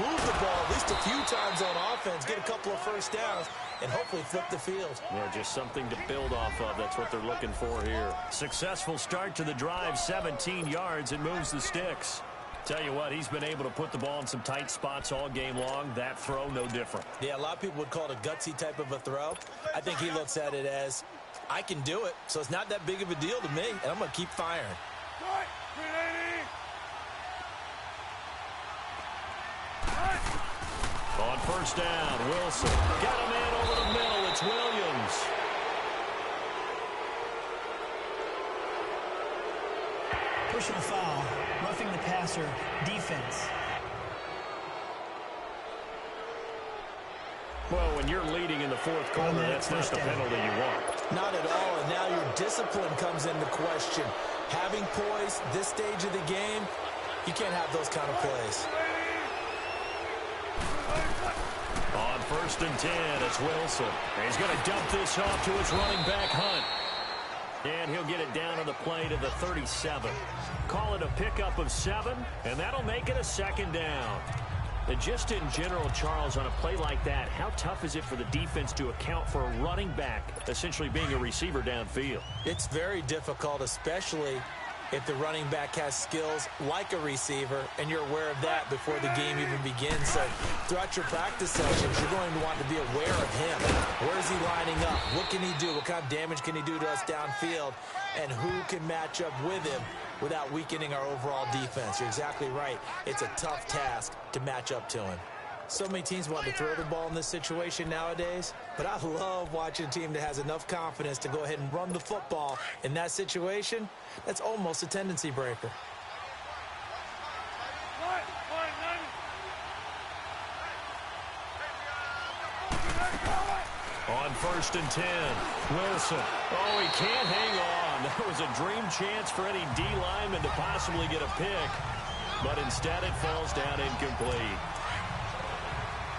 S2: move the ball at least a few times on offense, get a couple of first downs, and hopefully flip the field.
S1: Yeah, just something to build off of. That's what they're looking for here. Successful start to the drive, 17 yards, and moves the sticks. Tell you what, he's been able to put the ball in some tight spots all game long. That throw, no different.
S2: Yeah, a lot of people would call it a gutsy type of a throw. I think he looks at it as, I can do it, so it's not that big of a deal to me, and I'm going to keep firing.
S1: first down. Wilson got a man over the middle. It's Williams.
S3: Personal foul, roughing the passer, defense.
S1: Well, when you're leading in the fourth quarter, that's not the penalty you want.
S2: Not at all, and now your discipline comes into question. Having poise this stage of the game, you can't have those kind of plays.
S1: On 1st and 10, it's Wilson. And he's going to dump this off to his running back, Hunt. And he'll get it down on the play to the 37. Call it a pickup of 7, and that'll make it a second down. And just in general, Charles, on a play like that, how tough is it for the defense to account for a running back essentially being a receiver downfield?
S2: It's very difficult, especially if the running back has skills like a receiver, and you're aware of that before the game even begins. So throughout your practice sessions, you're going to want to be aware of him. Where is he lining up? What can he do? What kind of damage can he do to us downfield? And who can match up with him without weakening our overall defense? You're exactly right. It's a tough task to match up to him. So many teams want to throw the ball in this situation nowadays, but I love watching a team that has enough confidence to go ahead and run the football. In that situation, that's almost a tendency breaker.
S1: On 1st and 10, Wilson. Oh, he can't hang on. That was a dream chance for any D lineman to possibly get a pick, but instead it falls down incomplete.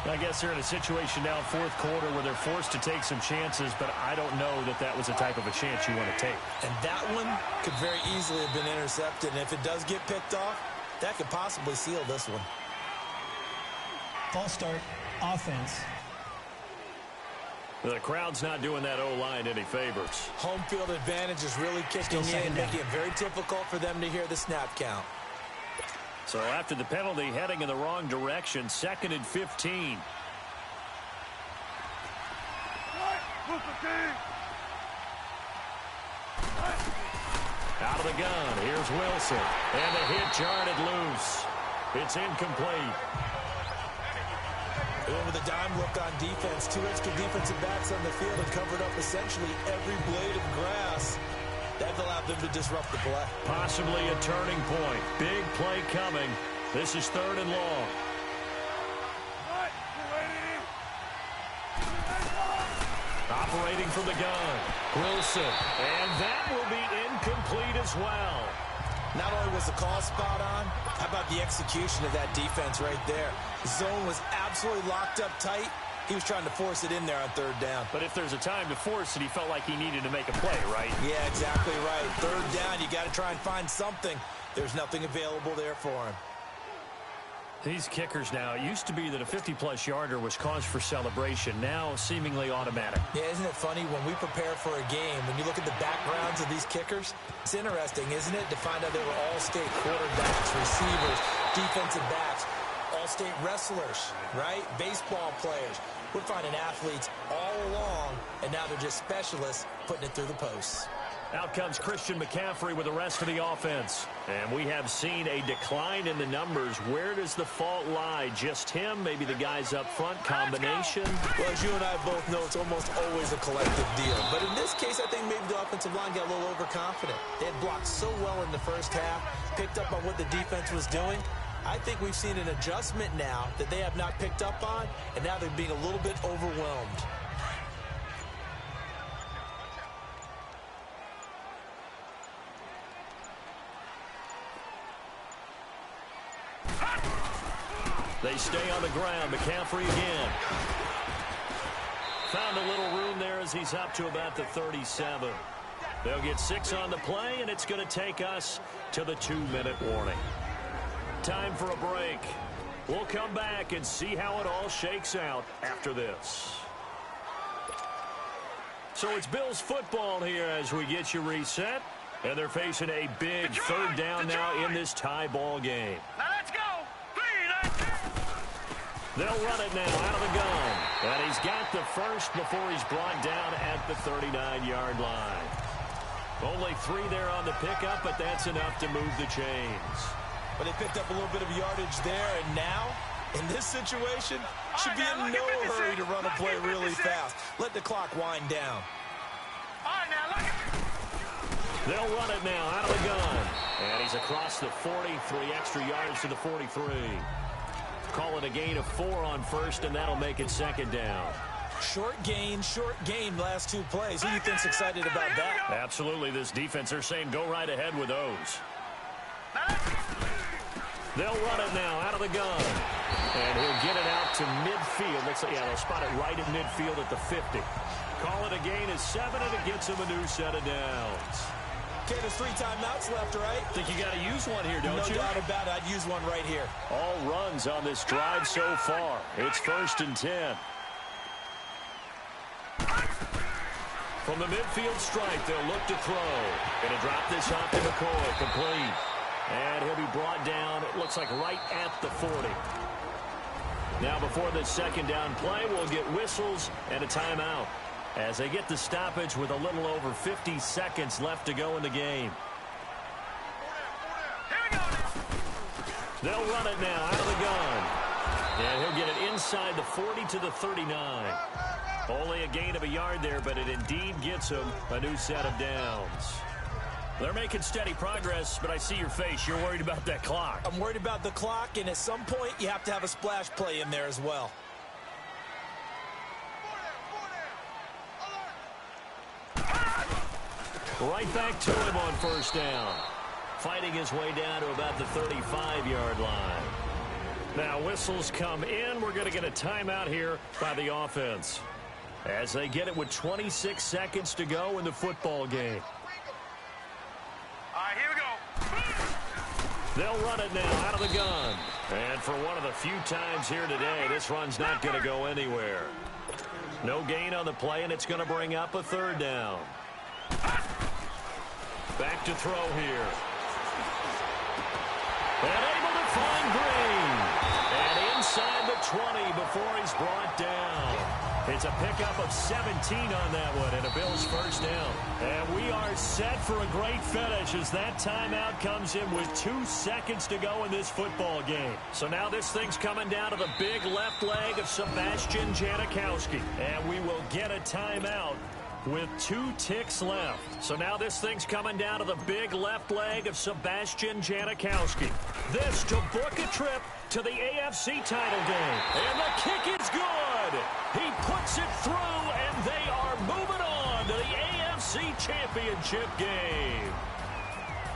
S1: I guess they're in a situation now, fourth quarter, where they're forced to take some chances, but I don't know that that was the type of a chance you want to take.
S2: And that one could very easily have been intercepted, and if it does get picked off, that could possibly seal this one.
S3: False start, offense.
S1: The crowd's not doing that O-line any favors.
S2: Home field advantage is really kicking in, making it very difficult for them to hear the snap count.
S1: So after the penalty, heading in the wrong direction, 2nd and 15. Out of the gun, here's Wilson. And the hit jarred it loose. It's incomplete.
S2: With a dime look on defense, 2 extra defensive backs on the field and covered up essentially every blade of grass. That allowed them to disrupt the play.
S1: Possibly a turning point. Big play coming. This is 3rd and long. Operating from the gun. Wilson. And that will be incomplete as well.
S2: Not only was the call spot on, how about the execution of that defense right there? The zone was absolutely locked up tight. He was trying to force it in there on 3rd down.
S1: But if there's a time to force it, he felt like he needed to make a play, right?
S2: Yeah, exactly right. 3rd down, you got to try and find something. There's nothing available there for him.
S1: These kickers now, it used to be that a 50-plus yarder was cause for celebration. Now, seemingly automatic.
S2: Yeah, isn't it funny when we prepare for a game, when you look at the backgrounds of these kickers, it's interesting, isn't it, to find out they were all-state quarterbacks, receivers, defensive backs, all-state wrestlers, right? Baseball players. We're finding athletes all along, and now they're just specialists putting it through the posts.
S1: Out comes Christian McCaffrey with the rest of the offense. And we have seen a decline in the numbers. Where does the fault lie? Just him? Maybe the guys up front? Combination?
S2: Well, as you and I both know, it's almost always a collective deal. But in this case, I think maybe the offensive line got a little overconfident. They had blocked so well in the first half, picked up on what the defense was doing. I think we've seen an adjustment now that they have not picked up on, and now they're being a little bit overwhelmed.
S1: They stay on the ground. McCaffrey again. Found a little room there as he's up to about the 37. They'll get 6 on the play, and it's going to take us to the 2-minute warning. Time for a break. We'll come back and see how it all shakes out after this. So it's Bills football here as we get you reset. And they're facing a big 3rd down now in this tie ball game.
S4: Now let's go. 3, 9, 2.
S1: They'll run it now out of the gun. And he's got the first before he's brought down at the 39-yard line. Only 3 there on the pickup, but that's enough to move the chains.
S2: But they picked up a little bit of yardage there, and now, in this situation, Should be in no hurry to run a play really fast. Let the clock wind down.
S4: All right, now, look at
S1: They'll run it now out of the gun. And he's across the 43 extra yards to the 43. Call it a gain of 4 on first, and that'll make it second down.
S2: Short gain, last 2 plays. Who do you think's excited about that?
S1: Absolutely, this defense, they're saying go right ahead with those. They'll run it now out of the gun. And he'll get it out to midfield. Looks like, yeah, they'll spot it right at midfield at the 50. Call it a gain of 7, and it gets him a new set of downs.
S2: Okay, there's 3 timeouts left, right?
S1: Think you got to use one here, don't you?
S2: No doubt about it. I'd use one right here.
S1: All runs on this drive so far. It's 1st and 10. From the midfield stripe, they'll look to throw. Going to drop this off to McCoy, complete. And he'll be brought down, it looks like right at the 40. Now before this second down play, we'll get whistles and a timeout as they get the stoppage with a little over 50 seconds left to go in the game. They'll run it now out of the gun. And he'll get it inside the 40 to the 39. Only a gain of a yard there, but it indeed gets him a new set of downs. They're making steady progress, but I see your face. You're worried about that clock.
S2: I'm worried about the clock, and at some point, you have to have a splash play in there as well.
S1: Right back to him on first down. Fighting his way down to about the 35-yard line. Now whistles come in. We're going to get a timeout here by the offense as they get it with 26 seconds to go in the football game.
S4: All right, here we go.
S1: They'll run it now out of the gun. And for one of the few times here today, this run's not going to go anywhere. No gain on the play, and it's going to bring up a 3rd down. Back to throw here. And able to find Green. And inside the 20 before he's brought down. It's a pickup of 17 on that one, and a Bills first down. And we are set for a great finish as that timeout comes in with 2 seconds to go in this football game. So now this thing's coming down to the big left leg of Sebastian Janikowski. And we will get a timeout with 2 ticks left. So now this thing's coming down to the big left leg of Sebastian Janikowski. This to book a trip to the AFC title game. And the kick is good. He puts it through, and they are moving on to the AFC Championship game.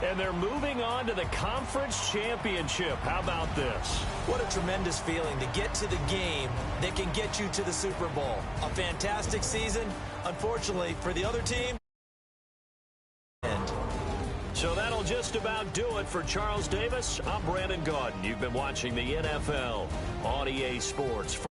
S1: And they're moving on to the Conference Championship. How about this?
S2: What a tremendous feeling to get to the game that can get you to the Super Bowl. A fantastic season. Unfortunately, for the other team.
S1: So that'll just about do it for Charles Davis. I'm Brandon Gaudin. You've been watching the NFL on EA Sports.